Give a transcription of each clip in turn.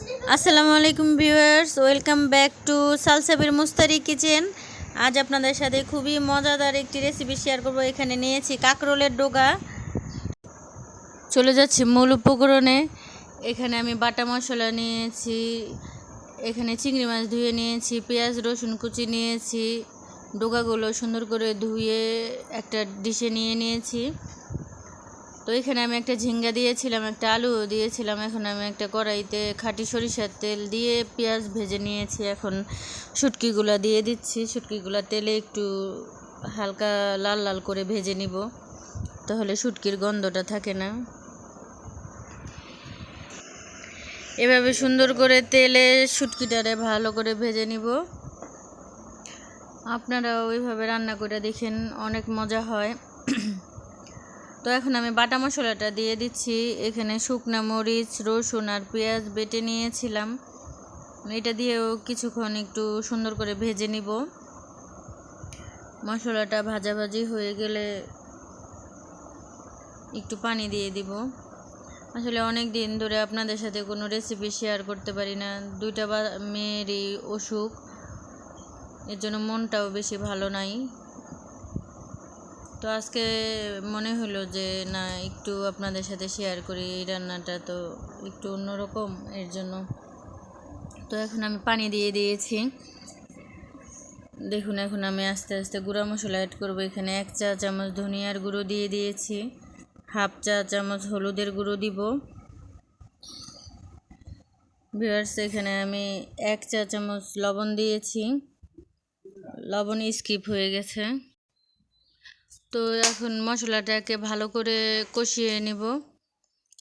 আসসালামু আলাইকুম viewers, welcome back to সালসাবির Mustari kitchen. আজ আপনাদের সাথে খুবই মজাদার একটি রেসিপি শেয়ার করব। এখানে নিয়েছি কাঁকরোলের ডোগা। চলে যাচ্ছি মূল উপকরণে। এখানে আমি বাটা মশলা নিয়েছি, এখানে চিংড়ি মাছ ধুয়ে নিয়েছি, পেঁয়াজ রসুন কুচি নিয়েছি, ডোগাগুলো সুন্দর করে ধুয়ে একটা ডিশে নিয়ে নিয়েছি। তো এখানে আমি একটা ঝিঙ্গা দিয়েছিলাম, একটা আলু দিয়েছিলাম। এখন আমি একটা কড়াইতে খাঁটি সরিষার তেল দিয়ে পেঁয়াজ ভেজে নিয়েছি। এখন শুটকিগুলো দিয়ে দিচ্ছি। শুটকিগুলো তেলে একটু হালকা লাল লাল করে ভেজে নিব, তাহলে শুটকির গন্ধটা থাকে না। এভাবে সুন্দর করে তেলে শুটকিটারে ভালো করে ভেজে নিব। আপনারা ওইভাবে রান্না করে দেখেন, অনেক মজা হয়। তো এখন আমি বাটা মশলাটা দিয়ে দিচ্ছি। এখানে শুকনা মরিচ, রসুন আর পেঁয়াজ বেটে নিয়েছিলাম, এটা দিয়েও কিছুক্ষণ একটু সুন্দর করে ভেজে নিব। মশলাটা ভাজাভাজি হয়ে গেলে একটু পানি দিয়ে দিব। আসলে অনেক দিন ধরে আপনাদের সাথে কোনো রেসিপি শেয়ার করতে পারি না। দুইটা মেয়েরই অসুখ, এর জন্য মনটাও বেশি ভালো নাই। তো আজকে মনে হলো যে না, একটু আপনাদের সাথে শেয়ার করি। এই রান্নাটা তো একটু অন্যরকম, এর জন্য। তো এখন আমি পানি দিয়ে দিয়েছি। দেখুন, এখন আমি আস্তে আস্তে গুঁড়া মশলা অ্যাড করব। এখানে 1 চা চামচ ধনিয়ার গুঁড়ো দিয়ে দিয়েছি, 1/2 চা চামচ হলুদের গুঁড়ো দিব। ভিউয়ার্স, এখানে আমি 1 চা চামচ লবণ দিয়েছি, লবণ স্কিপ হয়ে গেছে। তো এখন মশলাটাকে ভালো করে কষিয়ে নেব।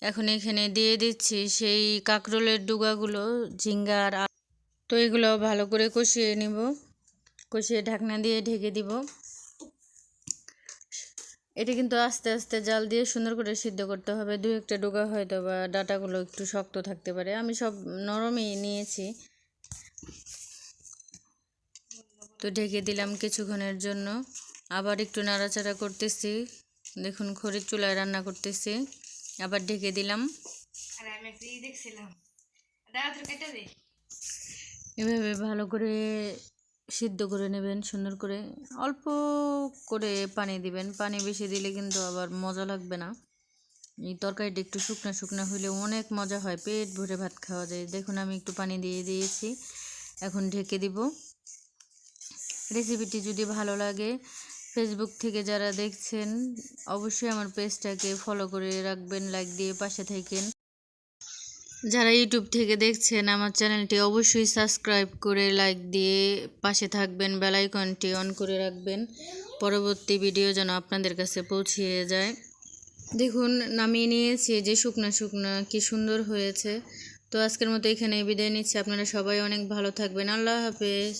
এখন এখানে দিয়ে দিচ্ছি সেই কাঁকরোলের ডুগাগুলো, ঝিঙ্গার। তো এগুলো ভালো করে কষিয়ে নিব, কষিয়ে ঢাকনা দিয়ে ঢেকে দিব। এটা কিন্তু আস্তে আস্তে জাল দিয়ে সুন্দর করে সিদ্ধ করতে হবে। 2-1টা ডোগা হয়তো বা ডাটাগুলো একটু শক্ত থাকতে পারে, আমি সব নরমই নিয়েছি। তো ঢেকে দিলাম কিছুক্ষণের জন্য, আবার একটু নাড়াচাড়া করতেছি। দেখুন, খড়ির চুলায় রান্না করতেছি, আবার ঢেকে দিলাম। এভাবে ভালো করে সিদ্ধ করে নেবেন সুন্দর করে। অল্প করে পানি দিবেন, পানি বেশি দিলে কিন্তু আবার মজা লাগবে না। এই তরকারিটা একটু শুকনা শুকনা হলে অনেক মজা হয়, পেট ভরে ভাত খাওয়া যায়। দেখুন, আমি একটু পানি দিয়ে দিয়েছি, এখন ঢেকে দিব। রেসিপিটি যদি ভালো লাগে, ফেসবুক থেকে যারা দেখছেন অবশ্যই আমার পেজটাকে ফলো করে রাখবেন, লাইক দিয়ে পাশে থাকেন। যারা ইউটিউব থেকে দেখছেন আমার চ্যানেলটি অবশ্যই সাবস্ক্রাইব করে লাইক দিয়ে পাশে থাকবেন, বেল আইকনটি অন করে রাখবেন, পরবর্তী ভিডিও যেন আপনাদের কাছে পৌঁছিয়ে যায়। দেখুন, নামিয়ে নিয়েছি, যে শুকনা শুকনা কি সুন্দর হয়েছে। তো আজকের মতো এখানে বিদায় নিচ্ছি। আপনারা সবাই অনেক ভালো থাকবেন। আল্লাহ হাফেজ।